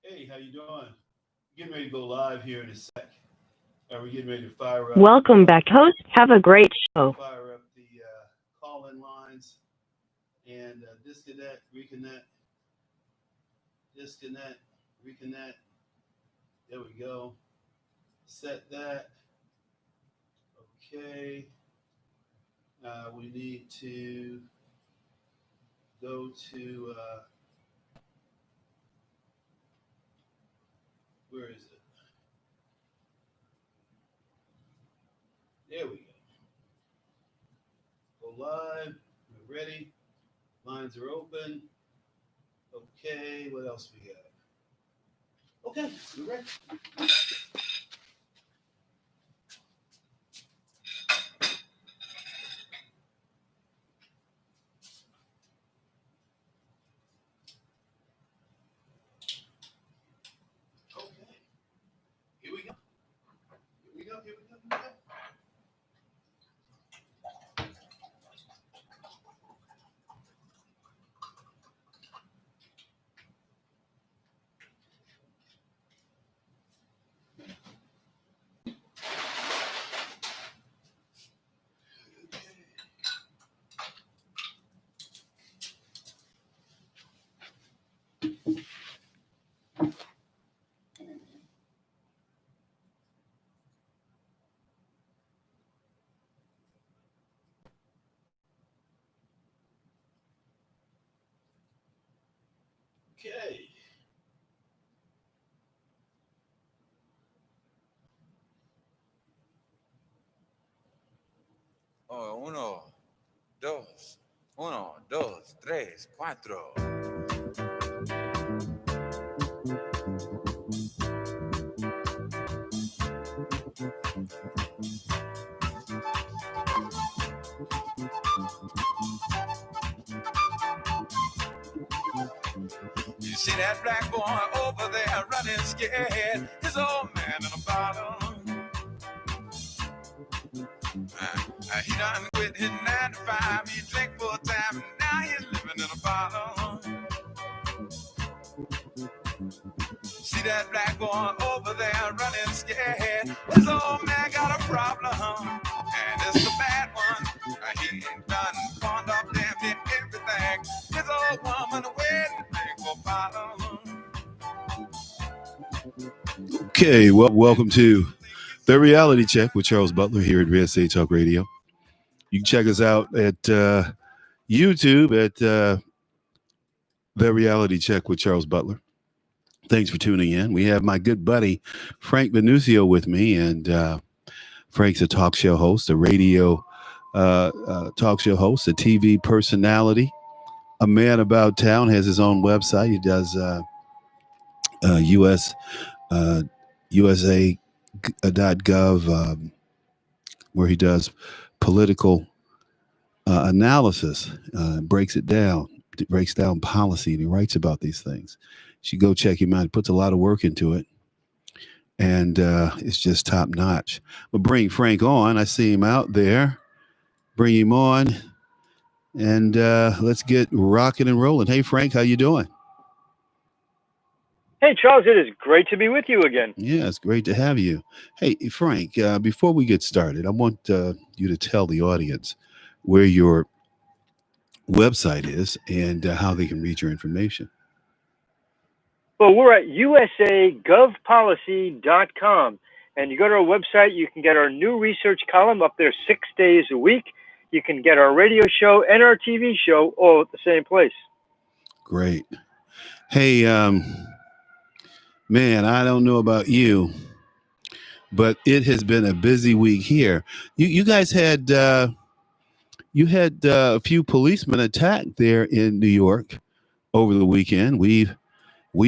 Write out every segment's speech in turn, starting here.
Hey, how you doing? Getting ready to go live here in a sec. We're getting ready to fire up Welcome back, host. Have a great show. the call-in lines and disconnect, reconnect, disconnect, reconnect. There we go. Set that. Okay. We need to go to where is it? There we go. Go live. We're ready. Lines are open. Okay. What else we got? Okay, we're ready. Okay. Here we go. Here we go. Here we go. Here we go. Okay. Oh, uno, dos, tres, cuatro. You see that black boy over there running scared? His old man in a bottle. He done quit his 9 to 5. He drank full time, and now he's living in a bottle. See that black boy over there running scared? His old man got a problem, and it's a bad one. He ain't done pawned off damn near everything. His old woman waiting for bottle. Okay, well, welcome to the Reality Check with Charles Butler here at Real Estate Talk Radio. You can check us out at YouTube at the Reality Check with Charles Butler. Thanks for tuning in. We have my good buddy Frank Venucio with me, and Frank's a talk show host, a radio talk show host, a TV personality, a man about town, has his own website. He does USA.gov, where he does political analysis, breaks down policy, and he writes about these things. You should go check him out. He puts a lot of work into it, and it's just top notch. We'll bring Frank on. I see him out there. Bring him on, and let's get rocking and rolling. Hey, Frank, how you doing? Hey, Charles, it is great to be with you again. Yeah, it's great to have you. Hey, Frank, before we get started, I want you to tell the audience where your website is and how they can read your information. Well, we're at usagovpolicy.com. And you go to our website, you can get our new research column up there 6 days a week. You can get our radio show and our TV show all at the same place. Great. Hey, man, I don't know about you, but it has been a busy week here. You guys had a few policemen attacked there in New York over the weekend. We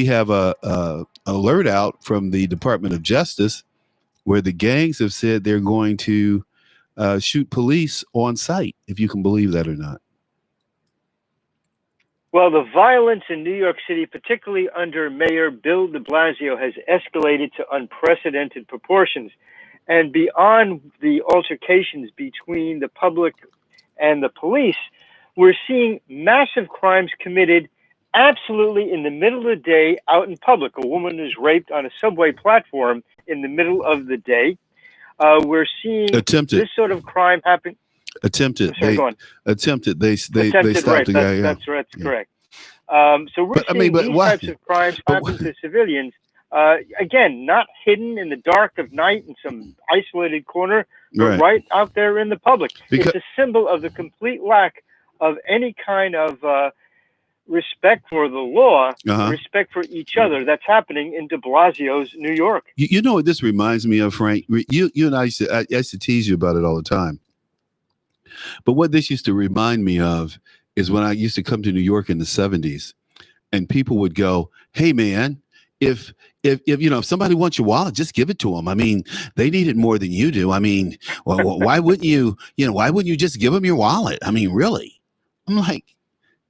have a alert out from the Department of Justice where the gangs have said they're going to shoot police on sight, if you can believe that or not. Well, the violence in New York City, particularly under Mayor Bill de Blasio, has escalated to unprecedented proportions. And beyond the altercations between the public and the police, we're seeing massive crimes committed absolutely in the middle of the day out in public. A woman is raped on a subway platform in the middle of the day. We're seeing Attempted. this sort of crime happen. Attempted. Sorry, go on. Attempted. They Attempted stopped rape. the guy. That's Yeah. correct. So we're But I seeing mean, but these why? types of crimes But happen to civilians. Again, not hidden in the dark of night in some isolated corner, but right out there in the public. Because, it's a symbol of the complete lack of any kind of respect for the law, respect for each other that's happening in de Blasio's New York. You know what this reminds me of, Frank? You and I used to tease you about it all the time. But what this used to remind me of is when I used to come to New York in the 70s, and people would go, "Hey, man, if somebody wants your wallet, just give it to them. I mean, they need it more than you do. I mean, why wouldn't you? Why wouldn't you just give them your wallet? I mean, really?" I'm like,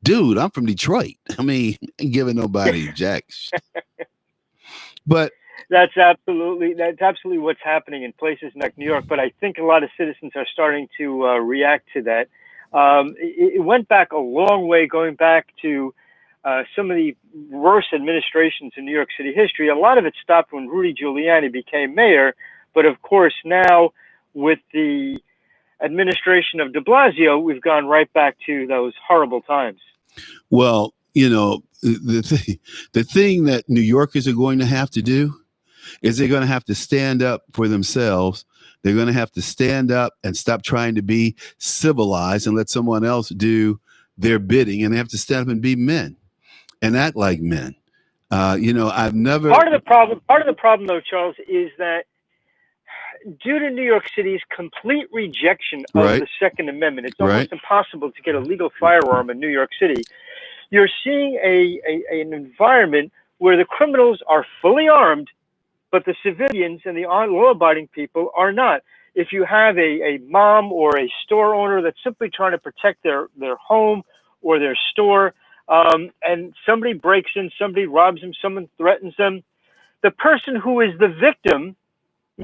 dude, I'm from Detroit. I mean, ain't giving nobody jack. But that's absolutely what's happening in places like New York. But I think a lot of citizens are starting to react to that. It went back a long way, going back to some of the worst administrations in New York City history. A lot of it stopped when Rudy Giuliani became mayor. But of course, now with the administration of de Blasio, we've gone right back to those horrible times. Well, the thing that New Yorkers are going to have to do is they're going to have to stand up for themselves. They're going to have to stand up and stop trying to be civilized and let someone else do their bidding. And they have to stand up and be men and act like men. I've never. Part of the problem, though, Charles, is that due to New York City's complete rejection of the Second Amendment, it's almost impossible to get a legal firearm in New York City. You're seeing an environment where the criminals are fully armed, but the civilians and the law-abiding people are not. If you have a mom or a store owner that's simply trying to protect their home or their store, and somebody breaks in, somebody robs them, someone threatens them, the person who is the victim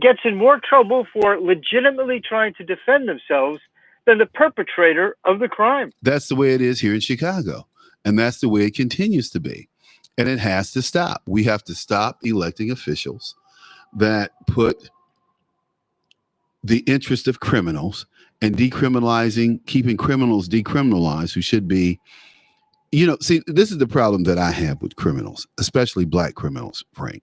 gets in more trouble for legitimately trying to defend themselves than the perpetrator of the crime. That's the way it is here in Chicago. And that's the way it continues to be. And it has to stop. We have to stop electing officials that put the interest of criminals and keeping criminals decriminalized who should be, see, this is the problem that I have with criminals, especially black criminals, Frank.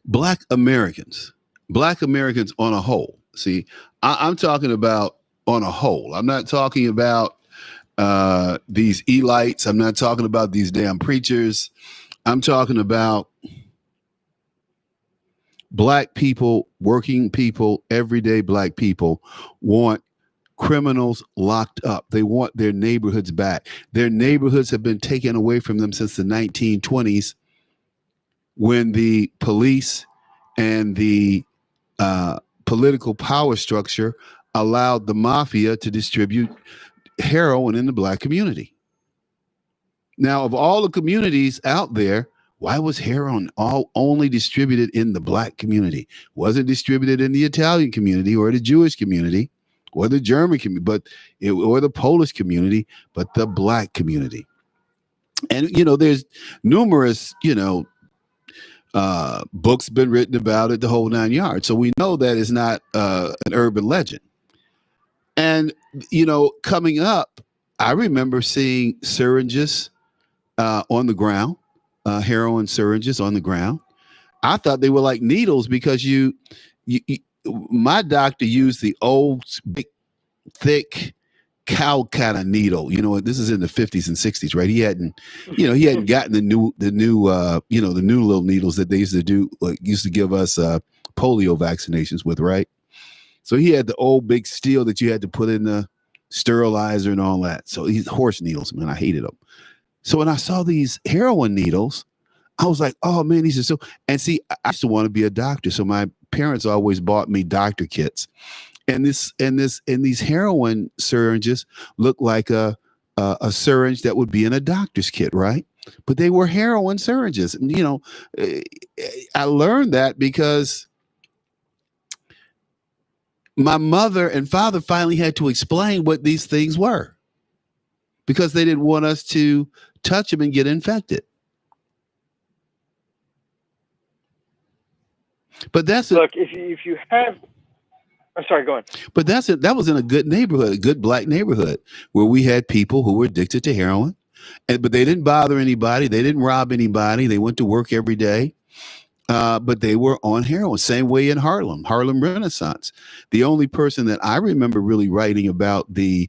Black Americans on a whole. See, I'm talking about on a whole. I'm not talking about these elites. I'm not talking about these damn preachers. I'm talking about black people, working people, everyday black people want criminals locked up. They want their neighborhoods back. Their neighborhoods have been taken away from them since the 1920s when the police and the political power structure allowed the mafia to distribute heroin in the black community. Now, of all the communities out there, why was heroin only distributed in the black community? Wasn't distributed in the Italian community or the Jewish community or the German community, or the Polish community, but the black community. And, there's numerous, books been written about it, the whole 9 yards. So we know that is not an urban legend. And, coming up, I remember seeing syringes on the ground, heroin syringes on the ground. I thought they were like needles because my doctor used the old, big, thick cow kind of needle. This is in the 50s and 60s, right? He hadn't gotten the new little needles that they used to give us polio vaccinations with, right? So he had the old big steel that you had to put in the sterilizer and all that. So these horse needles, man, I hated them. So when I saw these heroin needles, I was like, oh man, these are so. And see, I used to want to be a doctor, so my parents always bought me doctor kits. And these heroin syringes look like a syringe that would be in a doctor's kit, right? But they were heroin syringes. And, I learned that because my mother and father finally had to explain what these things were, because they didn't want us to touch them and get infected. But look, if you have, I'm sorry, go on. But that was in a good neighborhood, a good black neighborhood, where we had people who were addicted to heroin, but they didn't bother anybody, they didn't rob anybody, they went to work every day. But they were on heroin. Same way in Harlem Renaissance. The only person that I remember really writing about the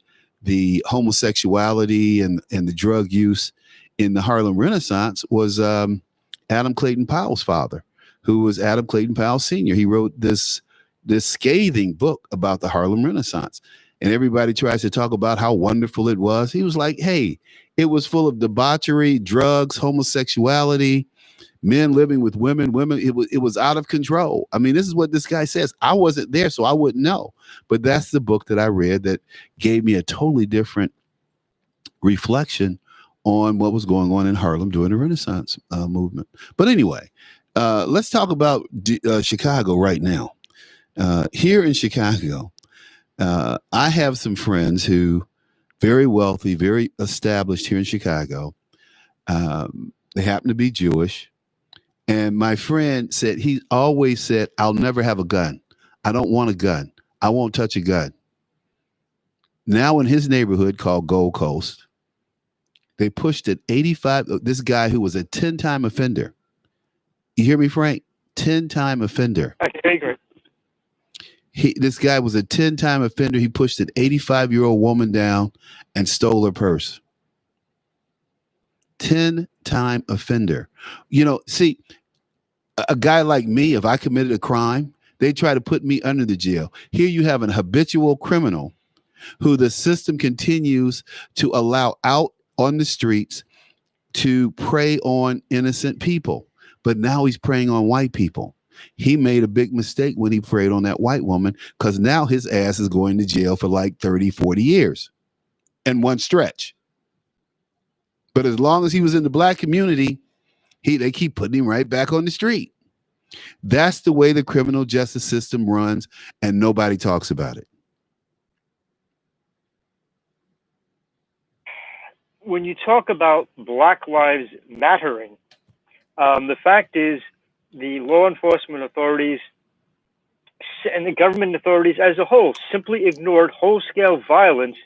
homosexuality and the drug use in the Harlem Renaissance was Adam Clayton Powell's father, who was Adam Clayton Powell Sr. He wrote this scathing book about the Harlem Renaissance. And everybody tries to talk about how wonderful it was. He was like, hey, it was full of debauchery, drugs, homosexuality, men living with women. It was out of control. I mean, this is what this guy says. I wasn't there, so I wouldn't know. But that's the book that I read that gave me a totally different reflection on what was going on in Harlem during the Renaissance movement. But anyway, let's talk about Chicago right now. Here in Chicago, I have some friends who very wealthy, very established here in Chicago. They happen to be Jewish. And my friend said, he always said, I'll never have a gun. I don't want a gun. I won't touch a gun. Now in his neighborhood called Gold Coast, they pushed it 85. This guy who was a 10-time offender. You hear me, Frank? 10-time offender. I agree. This guy was a 10-time offender. He pushed an 85-year-old woman down and stole her purse. 10-time offender. You know, see, a guy like me, if I committed a crime, they try to put me under the jail. Here you have an habitual criminal who the system continues to allow out on the streets to prey on innocent people. But now he's preying on white people. He made a big mistake when he preyed on that white woman, because now his ass is going to jail for like 30, 40 years in one stretch. But as long as he was in the black community, they keep putting him right back on the street. That's the way the criminal justice system runs, and nobody talks about it. When you talk about Black Lives Mattering, the fact is the law enforcement authorities and the government authorities as a whole simply ignored whole-scale violence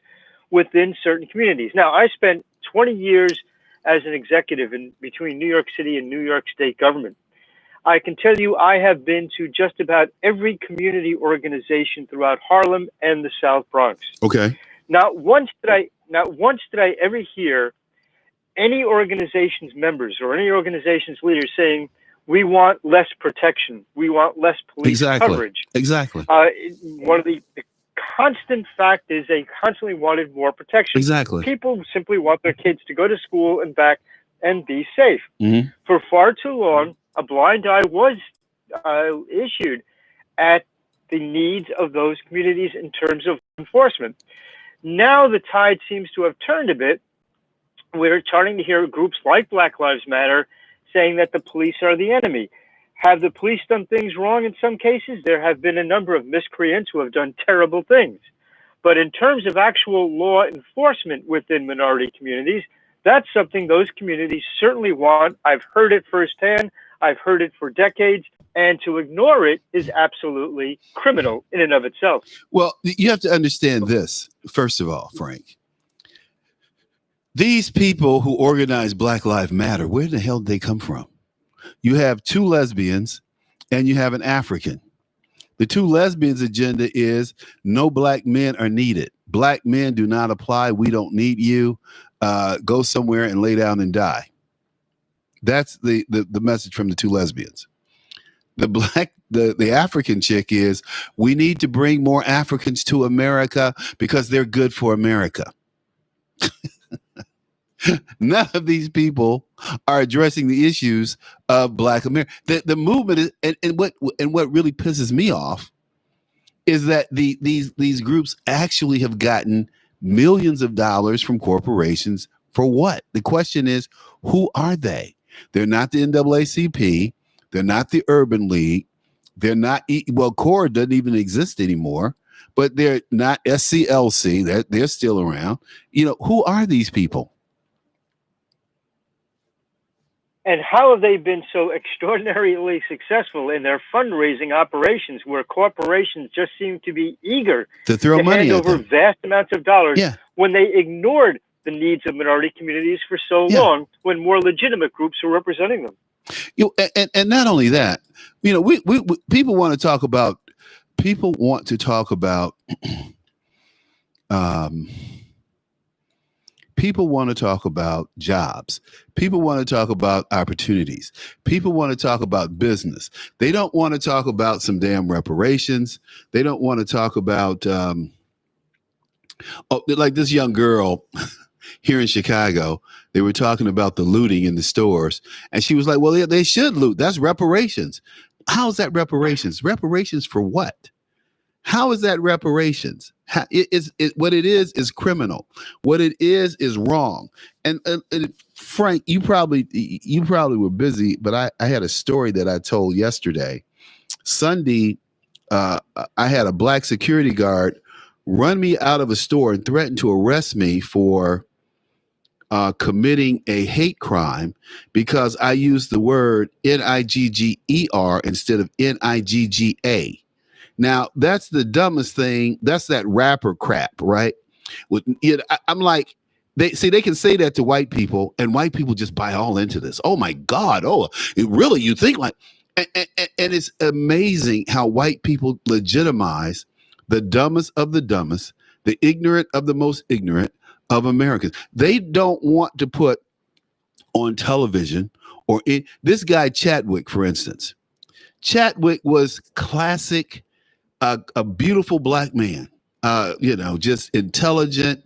within certain communities. Now, I spent 20 years as an executive between New York City and New York State government. I can tell you I have been to just about every community organization throughout Harlem and the South Bronx. Okay. Not once did I ever hear any organization's members or any organization's leaders saying, we want less protection, we want less police coverage. Exactly. One of the constant fact is they constantly wanted more protection. Exactly. People simply want their kids to go to school and back and be safe. Mm-hmm. For far too long, a blind eye was issued at the needs of those communities in terms of enforcement. Now the tide seems to have turned a bit. We're starting to hear groups like Black Lives Matter saying that the police are the enemy. Have the police done things wrong in some cases? There have been a number of miscreants who have done terrible things. But in terms of actual law enforcement within minority communities, that's something those communities certainly want. I've heard it firsthand. I've heard it for decades. And to ignore it is absolutely criminal in and of itself. Well, you have to understand this, first of all, Frank. These people who organize Black Lives Matter, where the hell did they come from? You have two lesbians and you have an African. The two lesbians' agenda is no black men are needed. Black men do not apply. We don't need you. Go somewhere and lay down and die. That's the message from the two lesbians. The African chick is, we need to bring more Africans to America because they're good for America. None of these people are addressing the issues of Black America. The movement is, and what really pisses me off is that these groups actually have gotten millions of dollars from corporations for what? The question is, who are they? They're not the NAACP. They're not the Urban League. They're not, well, CORE doesn't even exist anymore, but they're not SCLC. They're still around. You know, who are these people? And how have they been so extraordinarily successful in their fundraising operations where corporations just seem to be eager to throw to money hand at over them. vast amounts of dollars Yeah. when they ignored the needs of minority communities for so Yeah. long when more legitimate groups were representing them? And not only that, we people want to talk about um, people want to talk about jobs. People want to talk about opportunities. People want to talk about business. They don't want to talk about some damn reparations. They don't want to talk about like this young girl here in Chicago. They were talking about the looting in the stores, and she was like, "Well, they should loot. That's reparations." How's that reparations? Reparations for what? How is that reparations? What it is criminal. What it is wrong. And Frank, you probably were busy, but I had a story that I told yesterday. Sunday, I had a black security guard run me out of a store and threaten to arrest me for committing a hate crime because I used the word Nigger instead of Nigga. Now, that's the dumbest thing. That's that rapper crap, right? I'm like, they can say that to white people, and white people just buy all into this. Oh my God! Oh, really? You think like? And it's amazing how white people legitimize the dumbest of the dumbest, the ignorant of the most ignorant of Americans. They don't want to put on television or in this guy Chadwick, for instance. Chadwick was classic. A beautiful black man, just intelligent,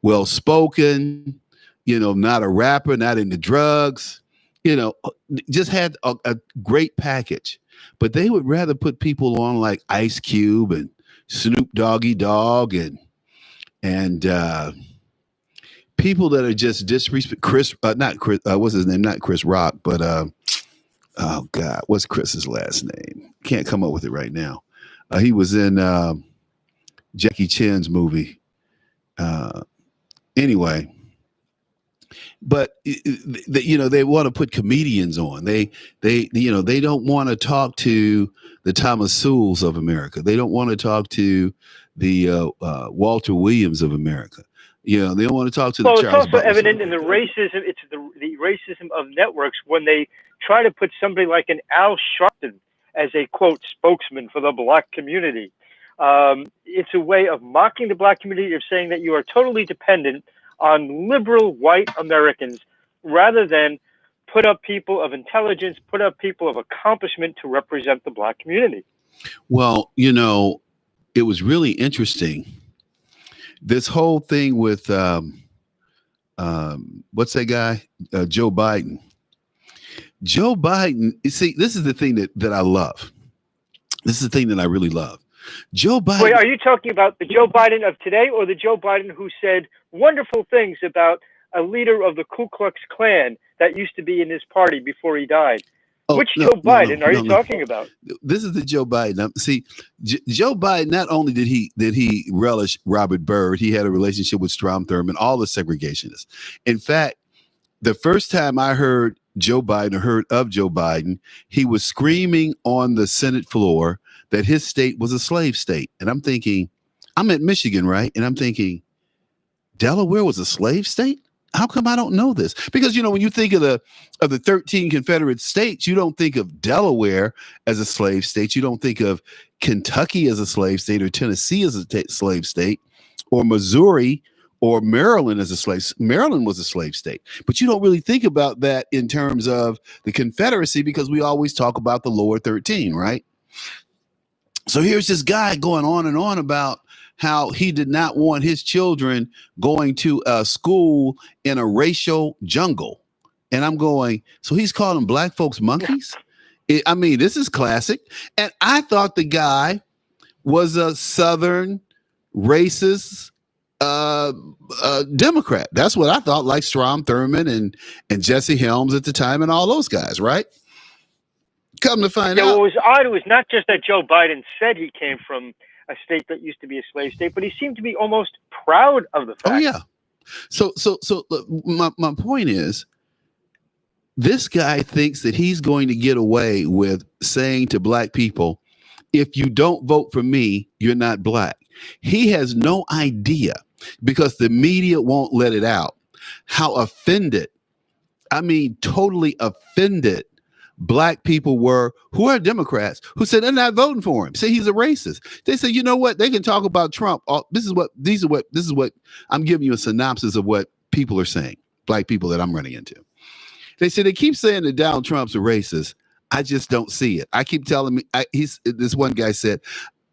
well spoken, not a rapper, not into drugs, just had a great package. But they would rather put people on like Ice Cube and Snoop Doggy Dogg and people that are just disrespect. What's his name? Not Chris Rock, but oh God, what's Chris's last name? Can't come up with it right now. He was in Jackie Chan's movie. Anyway, but they want to put comedians on. They don't want to talk to the Thomas Sowells of America. They don't want to talk to the Walter Williams of America. They don't want to talk to the Charles It's also Butlers. evident in the racism. It's the racism of networks when they try to put somebody like an Al Sharpton as a, quote, spokesman for the black community. It's a way of mocking the black community, of saying that you are totally dependent on liberal white Americans rather than put up people of intelligence, put up people of accomplishment to represent the black community. Well, it was really interesting. This whole thing with what's that guy? Joe Biden. Joe Biden, you see, this is the thing that I love. This is the thing that I really love. Joe Biden. Wait, are you talking about the Joe Biden of today or the Joe Biden who said wonderful things about a leader of the Ku Klux Klan that used to be in his party before he died? Which Joe Biden are you talking about? This is the Joe Biden. See, Joe Biden, not only did he relish Robert Byrd, he had a relationship with Strom Thurmond, all the segregationists. In fact, the first time I heard Joe Biden or heard of Joe Biden, he was screaming on the Senate floor that his state was a slave state. And I'm thinking, I'm at Michigan, right? And I'm thinking, Delaware was a slave state? How come I don't know this? Because, when you think of the 13 Confederate states, you don't think of Delaware as a slave state. You don't think of Kentucky as a slave state or Tennessee as a slave state or Missouri or Maryland as a slave. Maryland was a slave state. But you don't really think about that in terms of the Confederacy because we always talk about the lower 13, right? So here's this guy going on and on about how he did not want his children going to a school in a racial jungle. And I'm going, so he's calling black folks monkeys? This is classic. And I thought the guy was a Southern racist Democrat. That's what I thought, like Strom Thurmond and Jesse Helms at the time and all those guys, right? Come to find out. What was odd was not just that Joe Biden said he came from a state that used to be a slave state, but he seemed to be almost proud of the fact. Oh yeah. So look, my point is, This guy thinks that he's going to get away with saying to black people, if you don't vote for me, you're not black. He has no idea, because the media won't let it out, how offended, I mean, totally offended black people were, who are Democrats, who said they're not voting for him. Say he's a racist. They say, you know what? They can talk about Trump. This is what I'm giving you a synopsis of what people are saying. Black people that I'm running into. They say they keep saying that Donald Trump's a racist. I just don't see it. I keep telling me, this one guy said,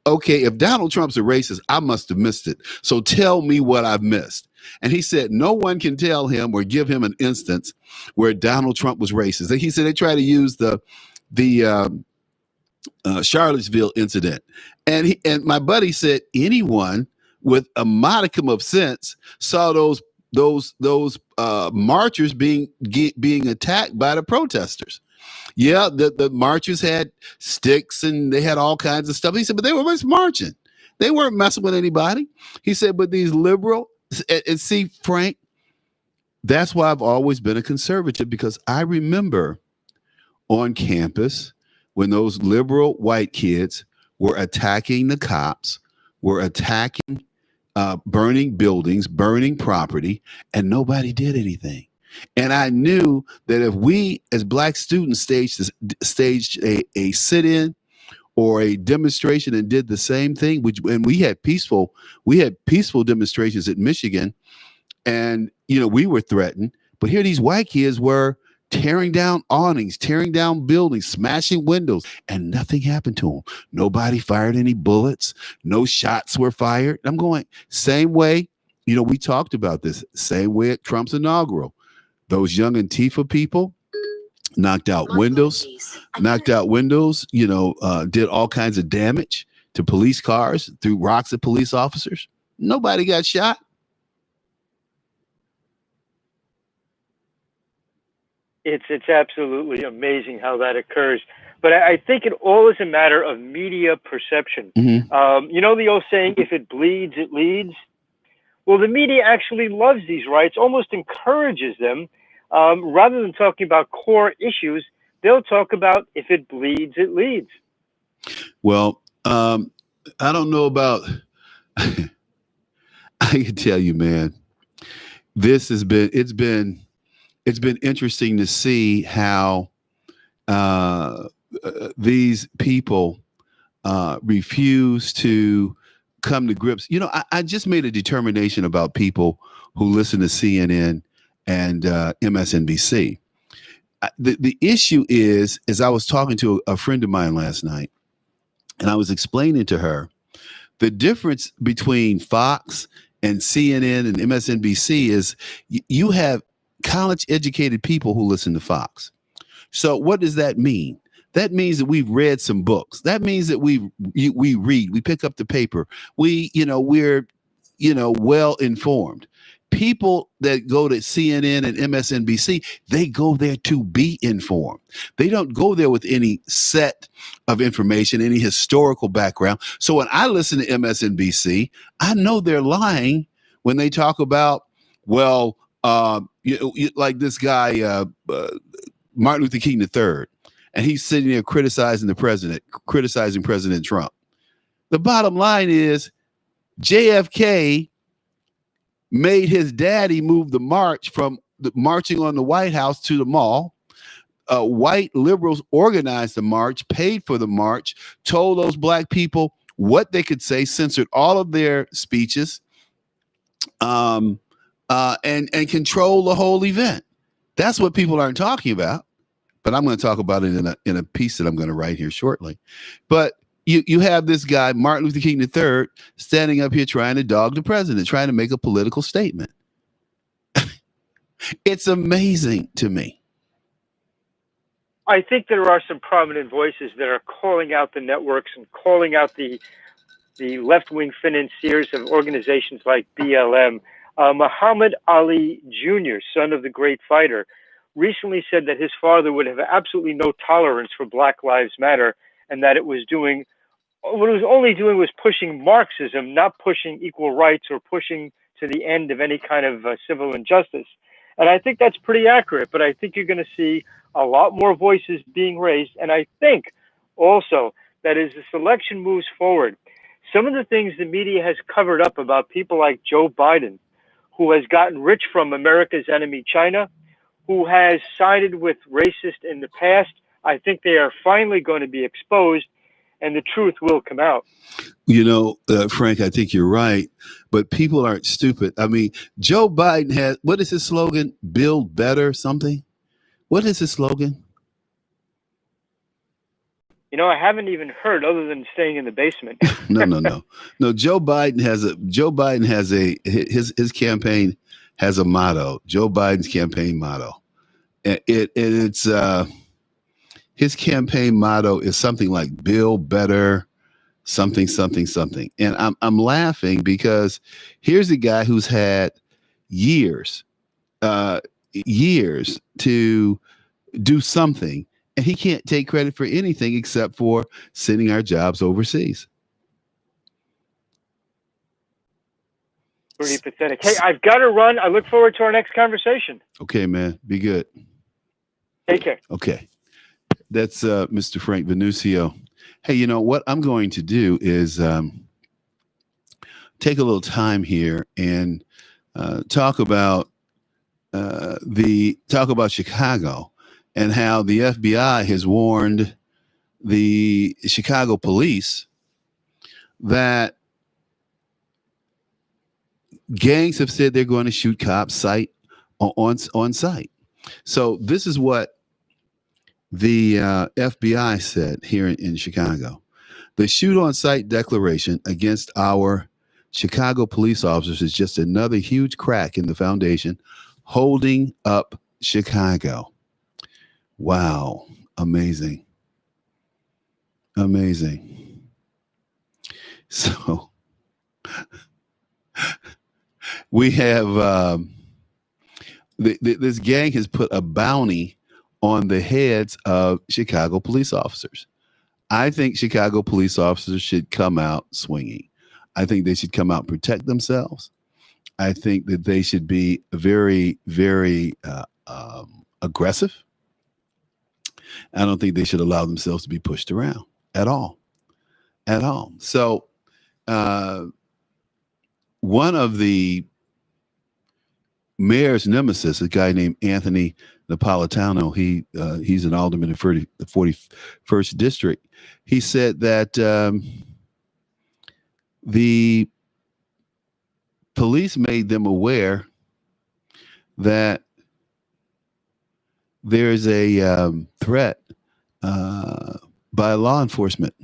okay, if Donald Trump's a racist, I must have missed it. So tell me what I've missed. And he said no one can tell him or give him an instance where Donald Trump was racist. He said they try to use the Charlottesville incident, and my buddy said anyone with a modicum of sense saw those marchers being attacked by the protesters. Yeah, the marchers had sticks and they had all kinds of stuff. He said, but they were just marching. They weren't messing with anybody. He said, but these liberal, and see, Frank, that's why I've always been a conservative, because I remember on campus when those liberal white kids were attacking the cops, were attacking, burning buildings, burning property, and nobody did anything. And I knew that if we, as black students, staged a sit-in or a demonstration and did the same thing, and we had peaceful demonstrations at Michigan, and we were threatened. But here these white kids were tearing down awnings, tearing down buildings, smashing windows, and nothing happened to them. Nobody fired any bullets. No shots were fired. I'm going, same way, we talked about this, same way at Trump's inaugural. Those young Antifa people knocked out windows, did all kinds of damage to police cars, threw rocks at police officers. Nobody got shot. It's absolutely amazing how that occurs. But I think it all is a matter of media perception. Mm-hmm. The old saying, if it bleeds, it leads. Well, the media actually loves these riots, almost encourages them. Rather than talking about core issues, they'll talk about if it bleeds, it leads. Well, I don't know about, I can tell you, man, it's been interesting to see how these people refuse to come to grips. I just made a determination about people who listen to CNN and MSNBC. The issue is I was talking to a friend of mine last night, and I was explaining to her the difference between Fox and CNN and MSNBC is you have college educated people who listen to Fox. So what does that mean? That means that we've read some books. That means that we read, we pick up the paper. We're well informed. People that go to CNN and MSNBC, they go there to be informed. They don't go there with any set of information, any historical background. So when I listen to MSNBC, I know they're lying when they talk about, like this guy, Martin Luther King III, and he's sitting there criticizing President Trump. The bottom line is JFK made his daddy move the march from the marching on the White House to the mall. White liberals organized the march, paid for the march, told those black people what they could say, censored all of their speeches, and control the whole event. That's what people aren't talking about. But I'm going to talk about it in a piece that I'm going to write here shortly. But you have this guy, Martin Luther King III, standing up here trying to dog the president, trying to make a political statement. It's amazing to me. I think there are some prominent voices that are calling out the networks and calling out the left-wing financiers of organizations like BLM. Muhammad Ali Jr., son of the great fighter, recently said that his father would have absolutely no tolerance for Black Lives Matter, and that what it was only doing was pushing Marxism, not pushing equal rights or pushing to the end of any kind of civil injustice. And I think that's pretty accurate, but I think you're going to see a lot more voices being raised. And I think also that as the election moves forward, some of the things the media has covered up about people like Joe Biden, who has gotten rich from America's enemy, China, who has sided with racists in the past, I think they are finally going to be exposed and the truth will come out. You know, Frank, I think you're right, but people aren't stupid. I mean, Joe Biden has, what is his slogan? Build better something? What is his slogan? You know, I haven't even heard other than staying in the basement. No. Joe Biden has his campaign has a motto. Joe Biden's campaign motto. It's his campaign motto is something like build better something, something, something. And I'm laughing because here's a guy who's had years to do something, and he can't take credit for anything except for sending our jobs overseas. Pretty pathetic. Hey, I've got to run. I look forward to our next conversation. Okay, man. Be good. Take care. Okay. That's Mr. Frank Venucio. Hey, you know what I'm going to do is take a little time here and talk about Chicago and how the FBI has warned the Chicago police that gangs have said they're going to shoot cops on site. So this is what the FBI said here in Chicago. The shoot on site declaration against our Chicago police officers is just another huge crack in the foundation holding up Chicago. Wow. Amazing. So we have this gang has put a bounty on the heads of Chicago police officers. I think Chicago police officers should come out swinging. I think they should come out and protect themselves. I think that they should be very, very aggressive. I don't think they should allow themselves to be pushed around at all. So one of the mayor's nemesis, a guy named Anthony Napolitano, he's an alderman in the 41st district. He said that the police made them aware that there's a threat by a law enforcement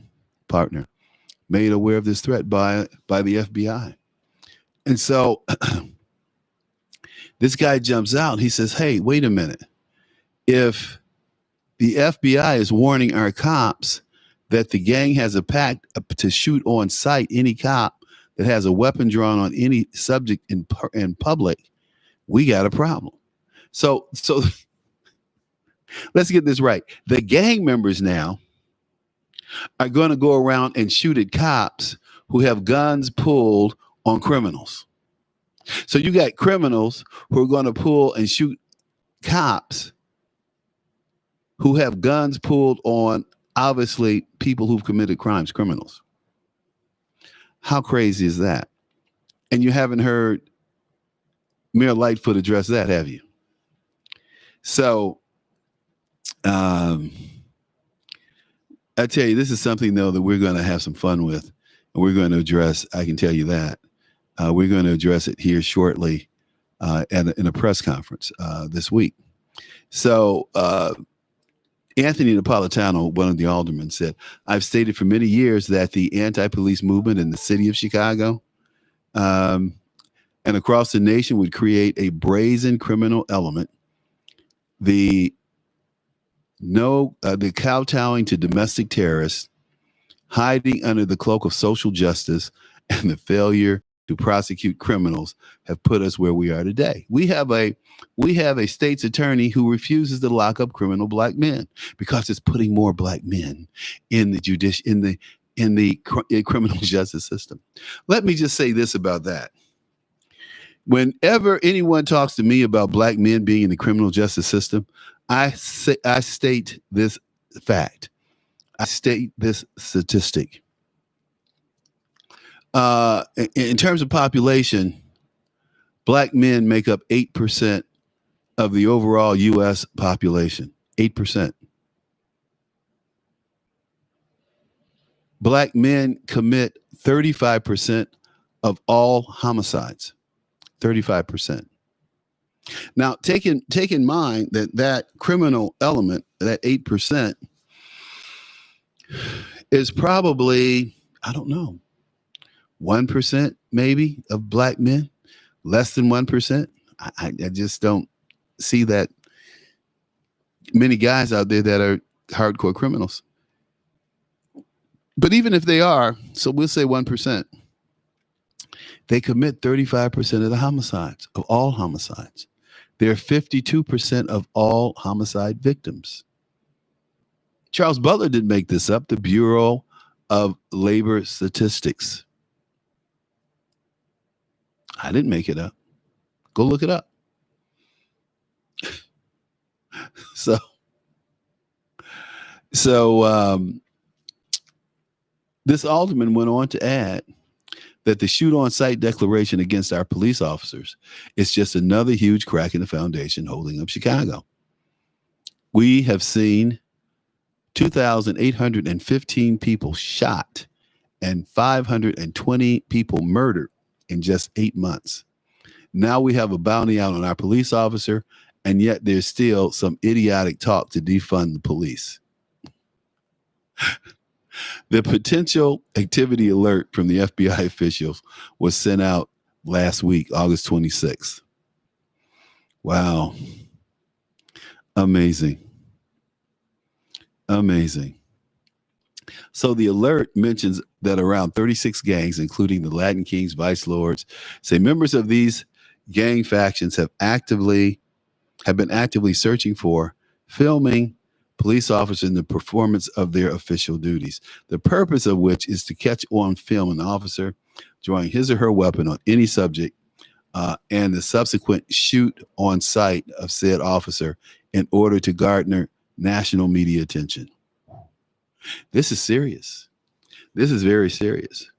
partner, made aware of this threat by the FBI. And so this guy jumps out. He says, hey, wait a minute. If the FBI is warning our cops that the gang has a pact to shoot on sight any cop that has a weapon drawn on any subject in public, we got a problem. So let's get this right. The gang members now are going to go around and shoot at cops who have guns pulled on criminals. So you got criminals who are going to pull and shoot cops who have guns pulled on, obviously, people who've committed crimes, criminals. How crazy is that? And you haven't heard Mayor Lightfoot address that, have you? So I tell you, this is something, though, that we're going to have some fun with, and we're going to address. I can tell you that. We're going to address it here shortly in a press conference this week. So Anthony Napolitano, one of the aldermen, said, I've stated for many years that the anti-police movement in the city of Chicago and across the nation would create a brazen criminal element. The kowtowing to domestic terrorists, hiding under the cloak of social justice, and the failure to prosecute criminals have put us where we are today. We have a state's attorney who refuses to lock up criminal black men because it's putting more black men in the criminal justice system. Let me just say this about that. Whenever anyone talks to me about black men being in the criminal justice system, I state this fact. I state this statistic. In terms of population, black men make up 8% of the overall U.S. population. 8%. Black men commit 35% of all homicides. 35%. Now, take in mind that criminal element, that 8%, is probably, I don't know, 1% maybe of black men, less than 1%. I just don't see that many guys out there that are hardcore criminals. But even if they are, so we'll say 1%, they commit 35% of the homicides, of all homicides. They're 52% of all homicide victims. Charles Butler didn't make this up. The Bureau of Labor Statistics. I didn't make it up. Go look it up. So this alderman went on to add that the shoot on sight declaration against our police officers is just another huge crack in the foundation holding up Chicago. We have seen 2,815 people shot and 520 people murdered in just 8 months. Now we have a bounty out on our police officer, and yet there's still some idiotic talk to defund the police. The potential activity alert from the FBI officials was sent out last week, August 26th. Wow. Amazing. Amazing. So the alert mentions that around 36 gangs, including the Latin Kings, Vice Lords, say members of these gang factions have been actively searching for, filming police officers in the performance of their official duties, the purpose of which is to catch on film an officer drawing his or her weapon on any subject and the subsequent shoot on sight of said officer in order to garner national media attention. This is serious. This is very serious.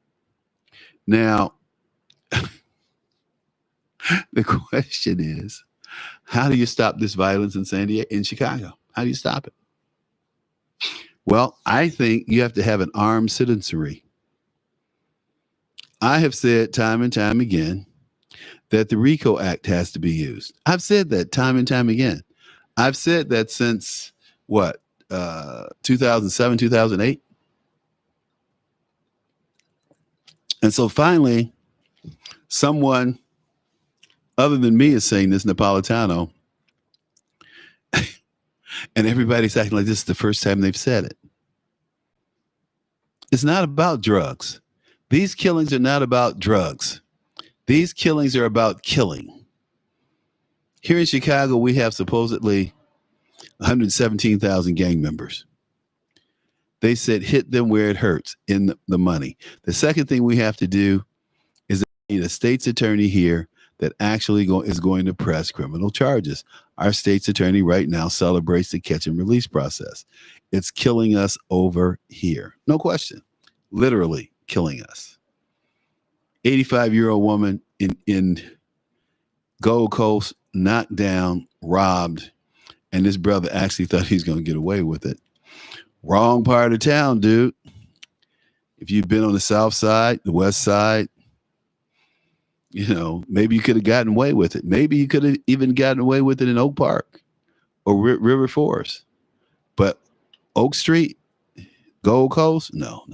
Now, the question is, how do you stop this violence in Chicago? How do you stop it? Well, I think you have to have an armed citizenry. I have said time and time again that the RICO Act has to be used. I've said that time and time again. I've said that since 2007, 2008. And so finally, someone other than me is saying this, Napolitano, and everybody's acting like this is the first time they've said it. It's not about drugs. These killings are not about drugs. These killings are about killing. Here in Chicago, we have supposedly 117,000 gang members. They said hit them where it hurts, in the money. The second thing we have to do is need a state's attorney here that actually is going to press criminal charges. Our state's attorney right now celebrates the catch and release process. It's killing us over here. No question. Literally killing us. 85-year-old woman in Gold Coast, knocked down, robbed, and this brother actually thought he's going to get away with it. Wrong part of town, dude. If you've been on the south side, the west side, maybe you could have gotten away with it. Maybe you could have even gotten away with it in Oak Park or River Forest. But Oak Street, Gold Coast, no.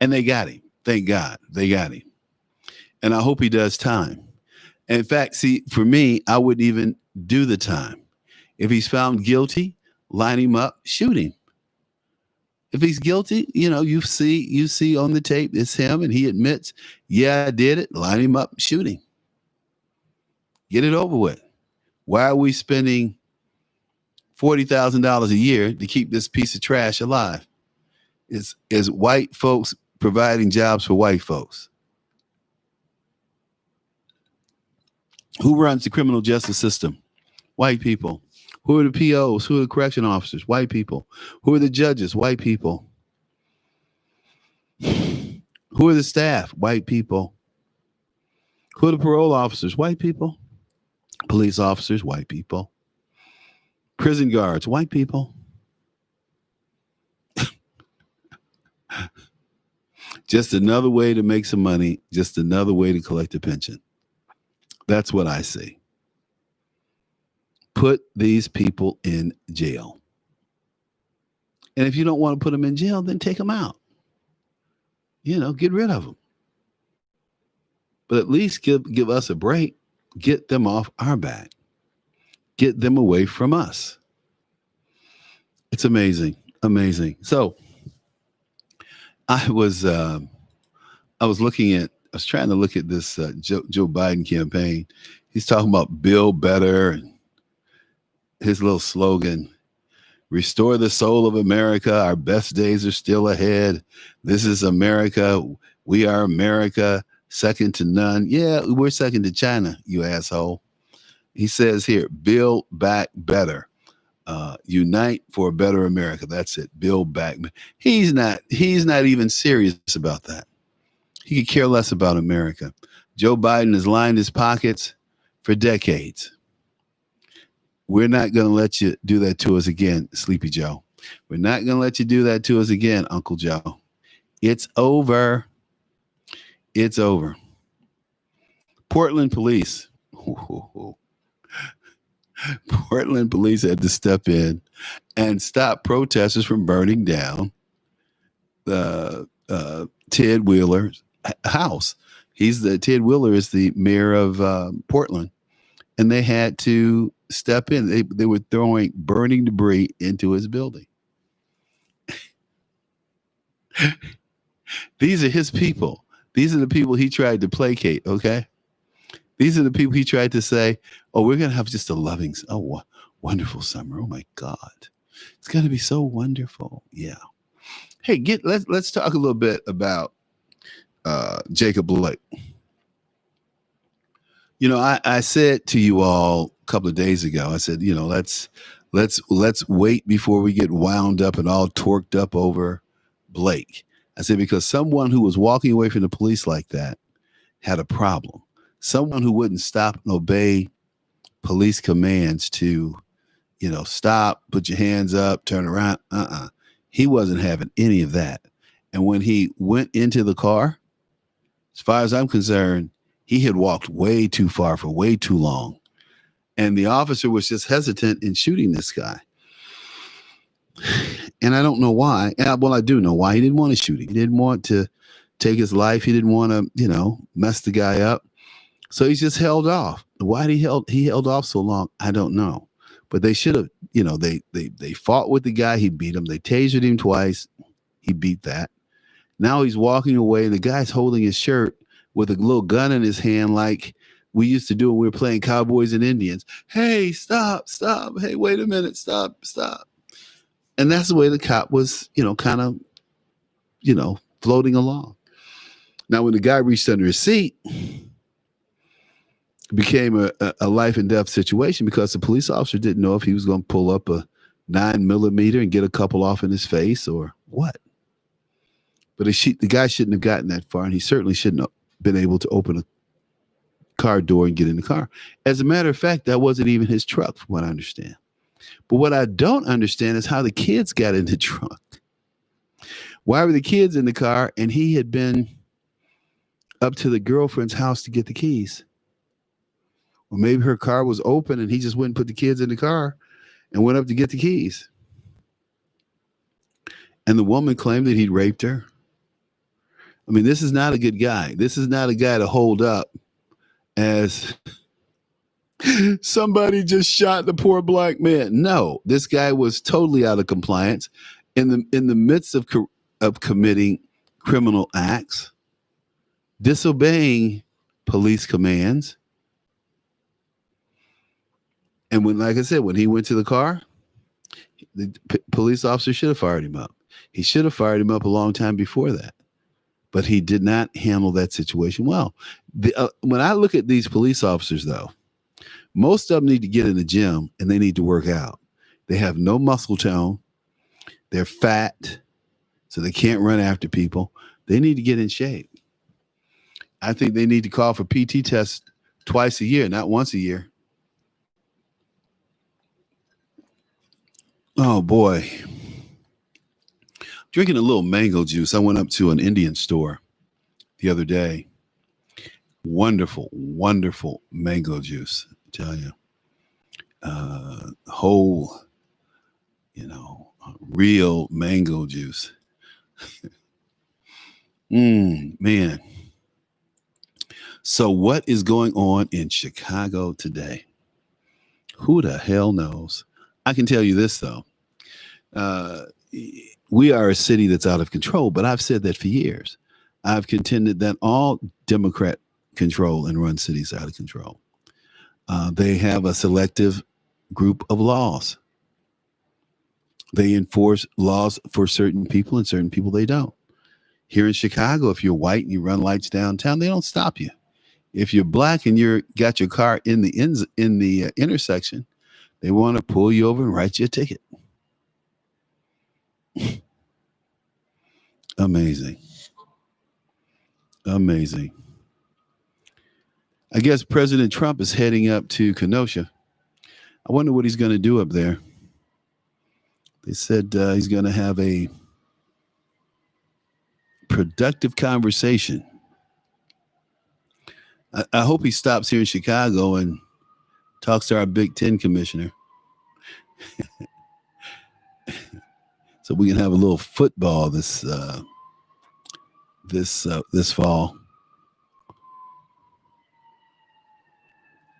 And they got him. Thank God they got him. And I hope he does time. And in fact, see, for me, I wouldn't even do the time. If he's found guilty, line him up, shoot him. If he's guilty, you see on the tape, it's him and he admits, yeah, I did it. Line him up, shoot him. Get it over with. Why are we spending $40,000 a year to keep this piece of trash alive? Is white folks providing jobs for white folks? Who runs the criminal justice system? White people. Who are the POs? Who are the correction officers? White people. Who are the judges? White people. Who are the staff? White people. Who are the parole officers? White people. Police officers? White people. Prison guards? White people. Just another way to make some money. Just another way to collect a pension. That's what I see. Put these people in jail. And if you don't want to put them in jail, then take them out. Get rid of them. But at least give us a break. Get them off our back. Get them away from us. It's amazing. Amazing. So I was trying to look at this Joe Biden campaign. He's talking about build better and his little slogan, restore the soul of America. Our best days are still ahead. This is America. We are America. Second to none. Yeah, we're second to China, you asshole. He says here, build back better. Unite for a better America. That's it. Build back. He's not even serious about that. He could care less about America. Joe Biden has lined his pockets for decades. We're not going to let you do that to us again, Sleepy Joe. We're not going to let you do that to us again, Uncle Joe. It's over. It's over. Portland police. Portland police had to step in and stop protesters from burning down the Ted Wheeler's house. Ted Wheeler is the mayor of Portland, and they had to step in. They were throwing burning debris into his building. These are his people. These are the people he tried to placate, okay? These are the people he tried to say, oh, we're going to have just a loving, wonderful summer. Oh, my God. It's going to be so wonderful. Yeah. Hey, let's talk a little bit about Jacob Blake. I said to you all a couple of days ago, I said, let's wait before we get wound up and all torqued up over Blake. I said, because someone who was walking away from the police like that had a problem. Someone who wouldn't stop and obey police commands to, stop, put your hands up, turn around. He wasn't having any of that. And when he went into the car, as far as I'm concerned, he had walked way too far for way too long. And the officer was just hesitant in shooting this guy. And I don't know why. Well, I do know why. He didn't want to shoot him. He didn't want to take his life. He didn't want to, mess the guy up. So he just held off. Why he held off so long, I don't know. But they should have, they fought with the guy. He beat him. They tasered him twice. He beat that. Now he's walking away, and the guy's holding his shirt with a little gun in his hand like we used to do when we were playing Cowboys and Indians. Hey, stop. Hey, wait a minute. Stop. And that's the way the cop was, kind of, floating along. Now, when the guy reached under his seat, it became a life and death situation because the police officer didn't know if he was going to pull up a 9mm and get a couple off in his face or what. But the guy shouldn't have gotten that far, and he certainly shouldn't have been able to open a car door and get in the car. As a matter of fact, that wasn't even his truck, from what I understand. But what I don't understand is how the kids got in the trunk. Why were the kids in the car and he had been up to the girlfriend's house to get the keys? Or maybe her car was open and he just went and put the kids in the car and went up to get the keys. And the woman claimed that he'd raped her. I mean, this is not a good guy. This is not a guy to hold up as somebody just shot the poor black man. No, this guy was totally out of compliance in the midst of committing criminal acts, disobeying police commands. And like I said, when he went to the car, the police officer should have fired him up. He should have fired him up a long time before that. but he did not handle that situation well. When I look at these police officers, though, most of them need to get in the gym and they need to work out. They have no muscle tone. They're fat, so they can't run after people. They need to get in shape. I think they need to call for PT tests twice a year, not once a year. Oh, boy. Drinking a little mango juice. I went up to an Indian store the other day. Wonderful, wonderful mango juice, I tell you. Whole, real mango juice. Man. So what is going on in Chicago today? Who the hell knows? I can tell you this, though. We are a city that's out of control, but I've said that for years. I've contended that all Democrat control and run cities are out of control. They have a selective group of laws. They enforce laws for certain people and certain people they don't. Here in Chicago, if you're white and you run lights downtown, they don't stop you. If you're black and you're got your car in the intersection, they want to pull you over and write you a ticket. Amazing. Amazing. I guess President Trump is heading up to Kenosha. I wonder what he's going to do up there. They said he's going to have a productive conversation. I hope he stops here in Chicago and talks to our Big Ten commissioner. So we can have a little football this fall.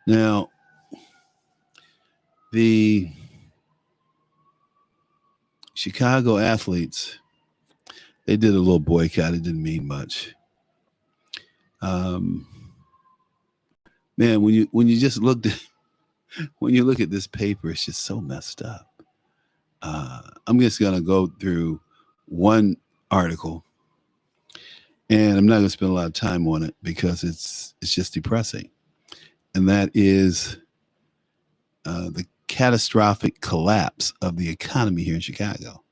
Now, the Chicago athletes, they did a little boycott. It didn't mean much. Man, when you just look at this paper, it's just so messed up. I'm just gonna go through one article, and I'm not gonna spend a lot of time on it because it's just depressing, and that is the catastrophic collapse of the economy here in Chicago.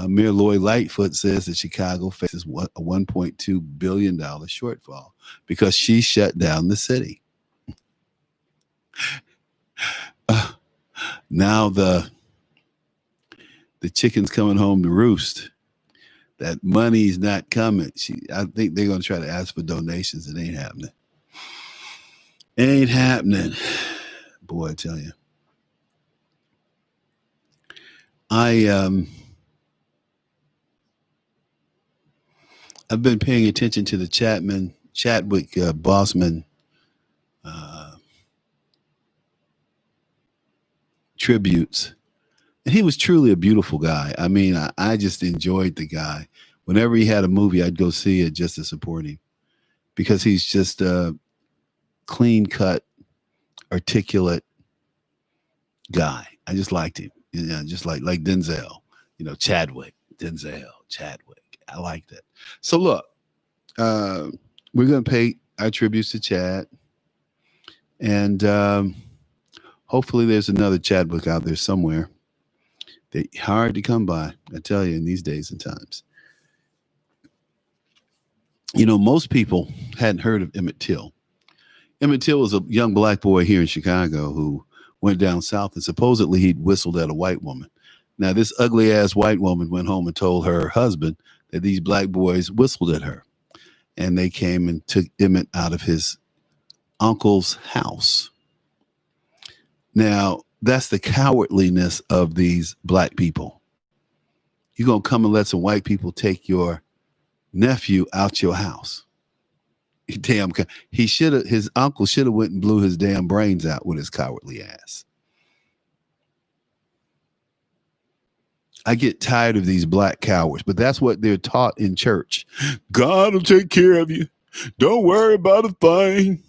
Mayor Lloyd Lightfoot says that Chicago faces a $1.2 billion shortfall because she shut down the city. Now the chicken's coming home to roost. That money's not coming. I think they're going to try to ask for donations. It ain't happening. Ain't happening. Boy, I tell you. I've been paying attention to the Chadwick Boseman tributes. And he was truly a beautiful guy. I mean, I just enjoyed the guy. Whenever he had a movie, I'd go see it just to support him because he's just a clean-cut, articulate guy. I just liked him. Just like Denzel, Chadwick. I liked it. So look, we're going to pay our tributes to Chad. And hopefully there's another Chadwick out there somewhere. They're hard to come by, I tell you, in these days and times. Most people hadn't heard of Emmett Till. Emmett Till was a young black boy here in Chicago who went down south and supposedly he'd whistled at a white woman. Now, this ugly ass white woman went home and told her husband that these black boys whistled at her. And they came and took Emmett out of his uncle's house. Now, that's the cowardliness of these black people. You're going to come and let some white people take your nephew out your house. His uncle should have went and blew his damn brains out with his cowardly ass. I get tired of these black cowards, but that's what they're taught in church. God will take care of you. Don't worry about a thing.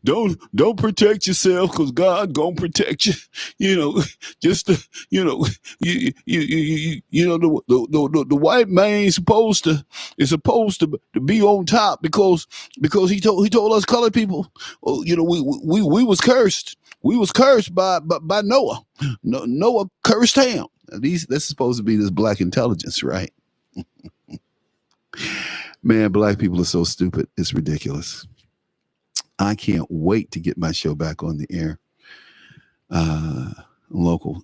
don't protect yourself because God gonna protect you. You know, just you know, you know the white man is supposed to be on top because he told us colored people, oh, you know, we was cursed. We was cursed by Noah. Noah cursed Ham. This is supposed to be this black intelligence, right? Man, black people are so stupid. It's ridiculous. I can't wait to get my show back on the air. Local.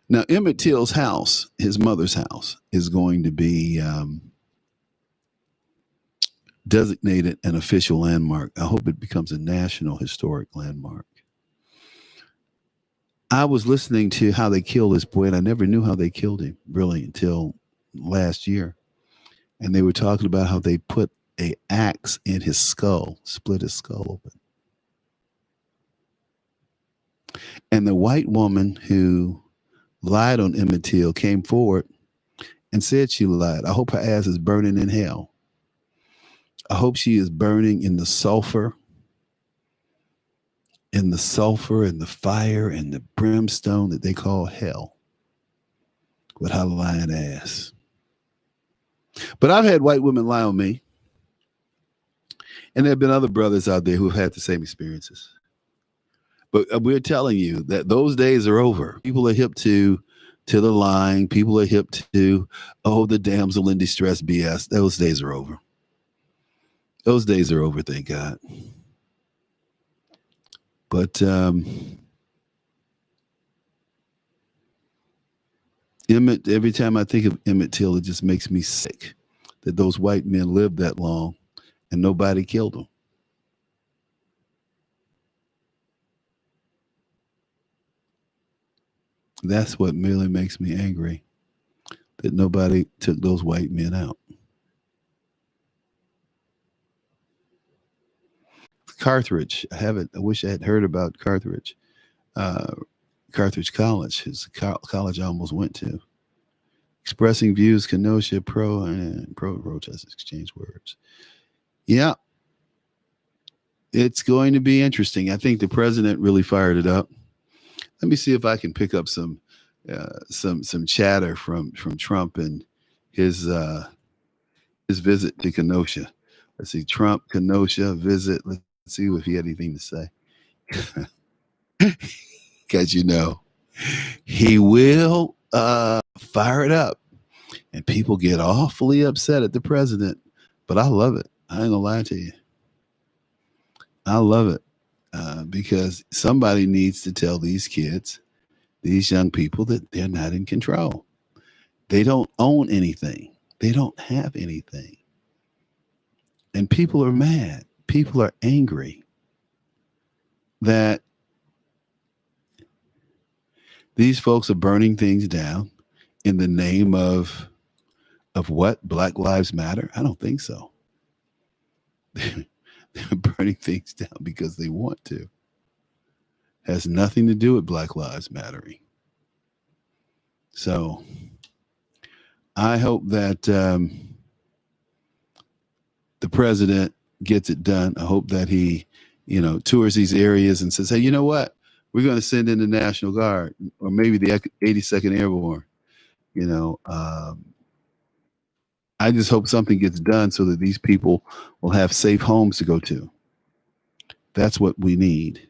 Now, Emmett Till's house, his mother's house, is going to be designated an official landmark. I hope it becomes a national historic landmark. I was listening to how they killed this boy, and I never knew how they killed him really until last year. And they were talking about how they put a axe in his skull, split his skull open. And the white woman who lied on Emmett Till came forward and said she lied. I hope her ass is burning in hell. I hope she is burning in the sulfur and the fire and the brimstone that they call hell with her lying ass. But I've had white women lie on me. And there have been other brothers out there who have had the same experiences. But we're telling you that those days are over. People are hip to the lying. People are hip to, the damsel in distress BS. Those days are over. Those days are over, thank God. But Emmett, every time I think of Emmett Till, it just makes me sick that those white men lived that long and nobody killed them. That's what really makes me angry, that nobody took those white men out. Carthage, I wish I had heard about Carthage. Carthage College is a college I almost went to. Expressing views, Kenosha, protest, exchange words. Yeah. It's going to be interesting. I think the president really fired it up. Let me see if I can pick up some chatter from Trump and his visit to Kenosha. Let's see, Trump, Kenosha visit. Let's see if he had anything to say. Because he will fire it up, and people get awfully upset at the president. But I love it. I ain't gonna lie to you. I love it because somebody needs to tell these kids, these young people, that they're not in control. They don't own anything. They don't have anything. And people are mad. People are angry that these folks are burning things down in the name of what? Black Lives Matter? I don't think so. They're burning things down because they want to. Has nothing to do with Black Lives Mattering. So I hope that the president gets it done. I hope that he, tours these areas and says, hey, you know what? We're going to send in the National Guard or maybe the 82nd Airborne. I just hope something gets done so that these people will have safe homes to go to. That's what we need.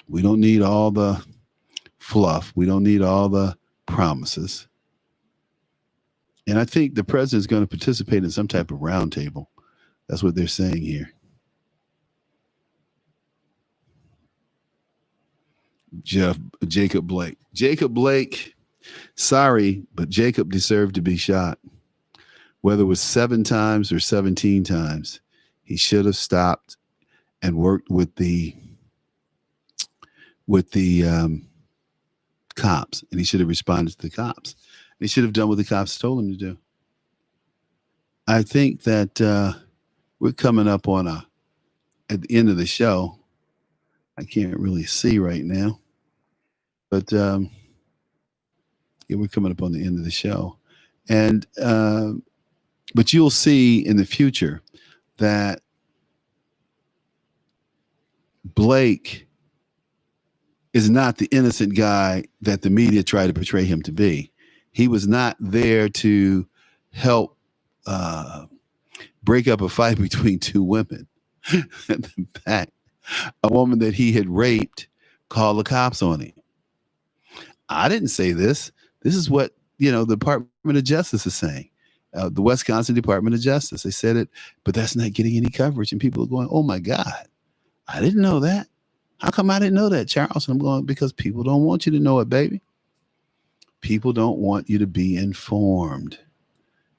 We don't need all the fluff. We don't need all the promises. And I think the president is going to participate in some type of roundtable. That's what they're saying here. Jacob Blake, sorry, but Jacob deserved to be shot. Whether it was 7 times or 17 times, he should have stopped and worked with the cops, and he should have responded to the cops. He should have done what the cops told him to do. I think that we're coming up on at the end of the show. I can't really see right now, but we're coming up on the end of the show, and but you'll see in the future that Blake is not the innocent guy that the media tried to portray him to be. He was not there to help break up a fight between two women. In fact, a woman that he had raped called the cops on him. I didn't say this. This is what, the Department of Justice is saying. The Wisconsin Department of Justice. They said it, but that's not getting any coverage. And people are going, oh my God, I didn't know that. How come I didn't know that, Charles? And I'm going, because people don't want you to know it, baby. People don't want you to be informed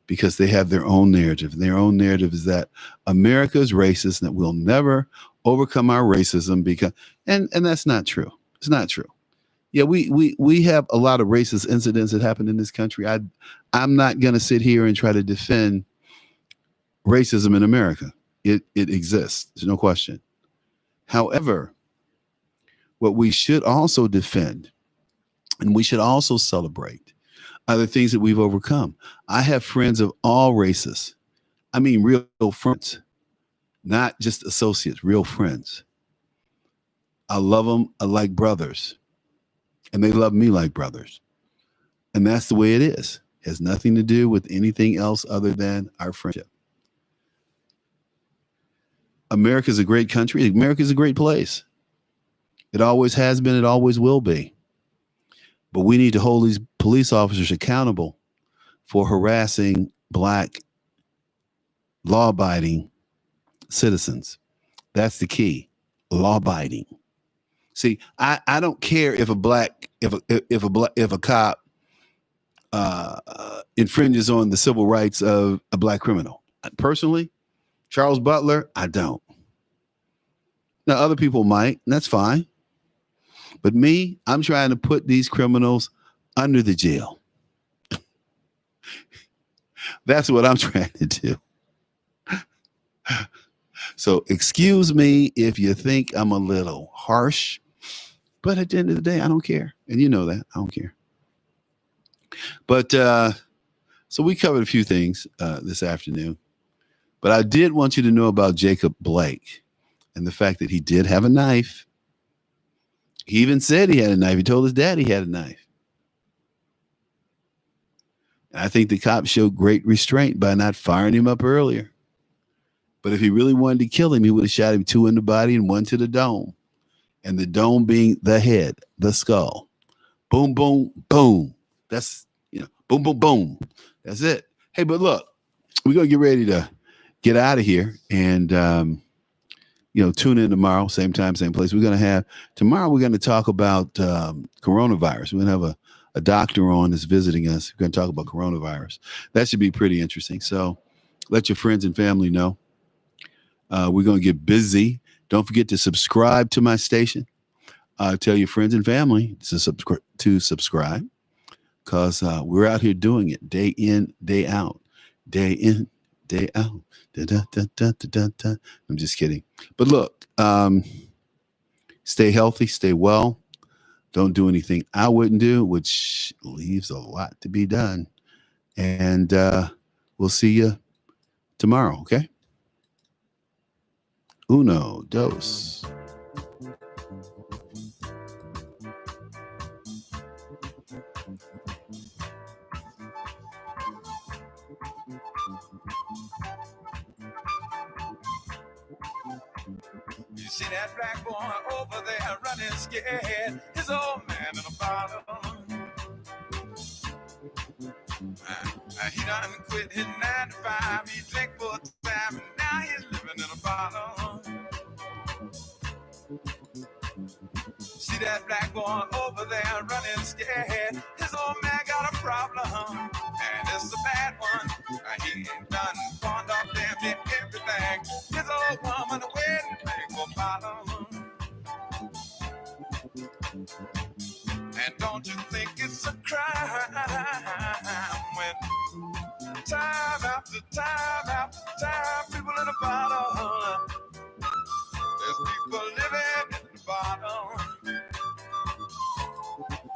because they have their own narrative. And their own narrative is that America is racist and that we'll never overcome our racism because, and that's not true. It's not true. Yeah, we have a lot of racist incidents that happen in this country. I'm not going to sit here and try to defend racism in America. It exists. There's no question. However, what we should also defend and we should also celebrate are the things that we've overcome. I have friends of all races. I mean, real friends, not just associates, real friends. I love them like brothers, and they love me like brothers. And that's the way it is. It has nothing to do with anything else other than our friendship. America's a great country. America's a great place. It always has been. It always will be. But we need to hold these police officers accountable for harassing Black law-abiding citizens. That's the key. Law-abiding. See, I don't care if a cop infringes on the civil rights of a Black criminal. Personally, Charles Butler, I don't. Now, other people might, and that's fine. But me, I'm trying to put these criminals under the jail. That's what I'm trying to do. So excuse me if you think I'm a little harsh, but at the end of the day, I don't care. And you know that. I don't care. But so we covered a few things this afternoon. But I did want you to know about Jacob Blake and the fact that he did have a knife. He even said he had a knife. He told his dad he had a knife. And I think the cops showed great restraint by not firing him up earlier. But if he really wanted to kill him, he would have shot him 2 in the body and 1 to the dome. And the dome being the head, the skull. Boom, boom, boom. That's, boom, boom, boom. That's it. Hey, but look, we're going to get ready to get out of here and, tune in tomorrow, same time, same place. Tomorrow we're going to talk about coronavirus. We're going to have a doctor on that's visiting us. We're going to talk about coronavirus. That should be pretty interesting. So let your friends and family know. We're going to get busy. Don't forget to subscribe to my station. Tell your friends and family to subscribe because we're out here doing it day in, day out, day in, day out. Da, da, da, da, da, da. I'm just kidding. But look, stay healthy, stay well. Don't do anything I wouldn't do, which leaves a lot to be done. And we'll see you tomorrow, okay? Uno, dos. You see that black boy over there running scared. His old man in a bottle. He done quit his 9 to 5. He drink full time and now he's living in a bottle. See that black boy over there running scared. His old man got a problem, and it's a bad one. He ain't done pawned off damn near everything. His old woman waiting for a bottle. And don't you think it's a crime